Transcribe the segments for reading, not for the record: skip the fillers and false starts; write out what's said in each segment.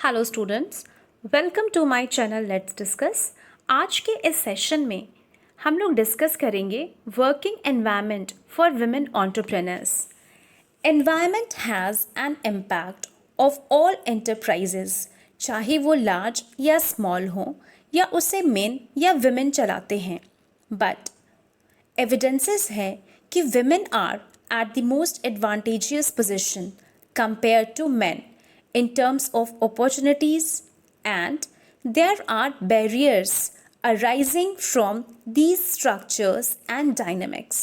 Hello students, welcome to my channel let's discuss. आज के इस सेशन में हम लोग डिस्कस करेंगे working environment for women entrepreneurs. Environment has an impact of all enterprises, चाहे वो लार्ज या स्मॉल हो या उसे मेन या वुमेन चलाते हैं। बट एविडेंसेस है कि women are at the most advantageous position compared to men in terms of opportunities, and there are barriers arising from these structures and dynamics.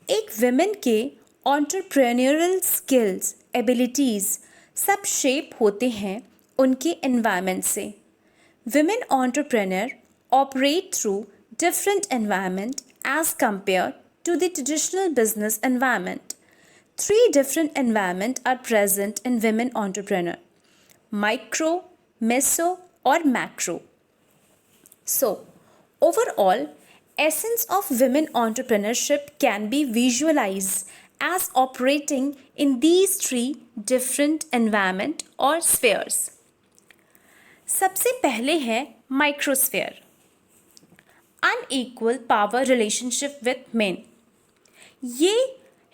एक women के entrepreneurial skills, abilities सब shape होते हैं उनके environment से। Women entrepreneur operate through different environment as compared to the traditional business environment. Three different environments are present in women entrepreneur: micro, meso or macro. So, overall, essence of women entrepreneurship can be visualized as operating in these three different environment or spheres. सबसे पहले है microsphere, unequal power relationship with men. ये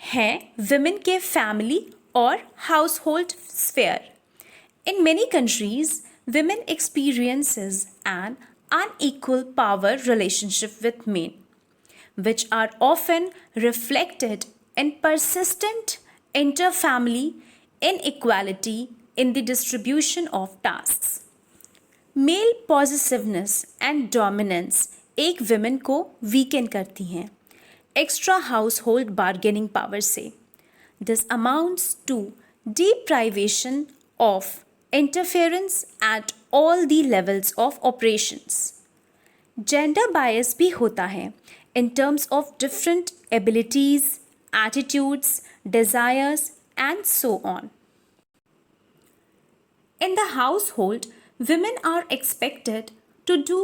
हैं women के family और household sphere. In many countries women experiences an unequal power relationship with men, which are often reflected in persistent inter-family inequality in the distribution of tasks. Male positiveness and dominance एक women को weaken करती हैं extra household bargaining power से। This amounts to deprivation of interference at all the levels of operations. Gender bias भी होता है in terms of different abilities, attitudes, desires, and so on. In the household, women are expected to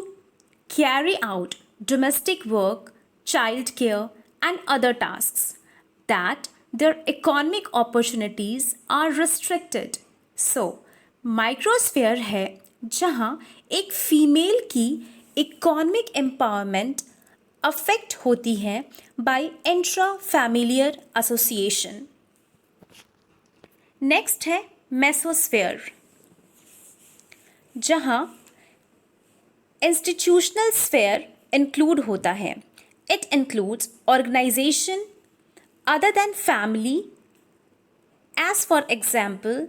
carry out domestic work, child care, and other tasks that their economic opportunities are restricted. So, microsphere है जहाँ एक female की economic empowerment affect होती है by intra familiar association. Next है mesosphere, जहाँ institutional sphere include होता है। It includes organization other than family, as for example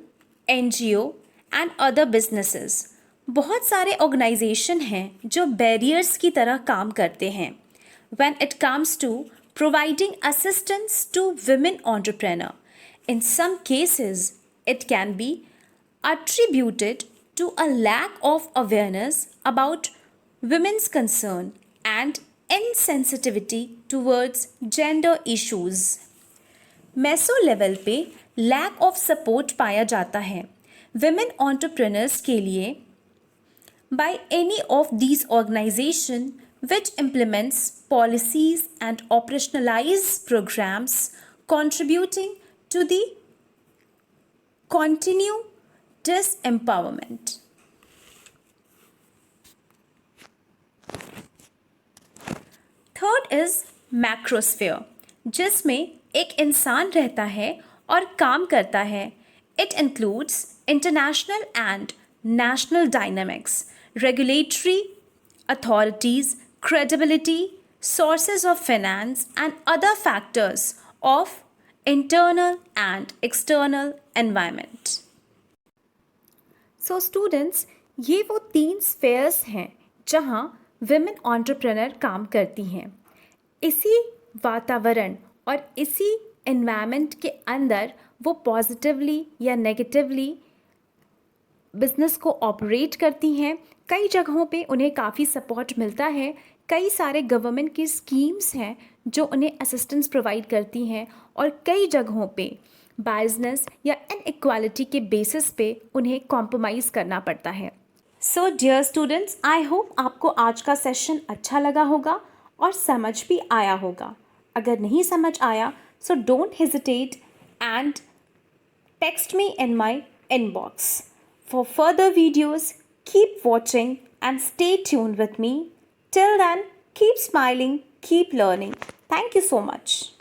NGO and other businesses. बहुत सारे ऑर्गेनाइजेशन हैं जो बैरियर्स की तरह काम करते हैं when it comes to providing assistance to women entrepreneur. In some cases, it can be attributed to a lack of awareness about women's concern and insensitivity towards gender issues. Meso level पे lack of support पाया जाता है women entrepreneurs के लिए by any of these organizations which implements policies and operationalize programs contributing to the continued disempowerment. Third is macrosphere, जिसमें एक इंसान रहता है और काम करता है। It includes international and national dynamics, regulatory authorities, credibility, sources of finance, and other factors of internal and external environment. So students, ये वो तीन स्फेयर्स हैं जहाँ विमेन एंटरप्रेन्योर काम करती हैं। इसी वातावरण और इसी एनवायरनमेंट के अंदर वो पॉजिटिवली या नेगेटिवली बिजनेस को ऑपरेट करती हैं। कई जगहों पे उन्हें काफ़ी सपोर्ट मिलता है। कई सारे गवर्नमेंट की स्कीम्स हैं जो उन्हें असिस्टेंस प्रोवाइड करती हैं, और कई जगहों पे बायसनेस या इनइक्वालिटी के बेसिस पे उन्हें कॉम्प्रोमाइज़ करना पड़ता है। So dear students, I hope आपको आज का सेशन अच्छा लगा होगा और समझ भी आया होगा। अगर नहीं समझ आया so don't hesitate and text me in my inbox. For further videos, keep watching and stay tuned with me. Till then, keep smiling, keep learning. Thank you so much.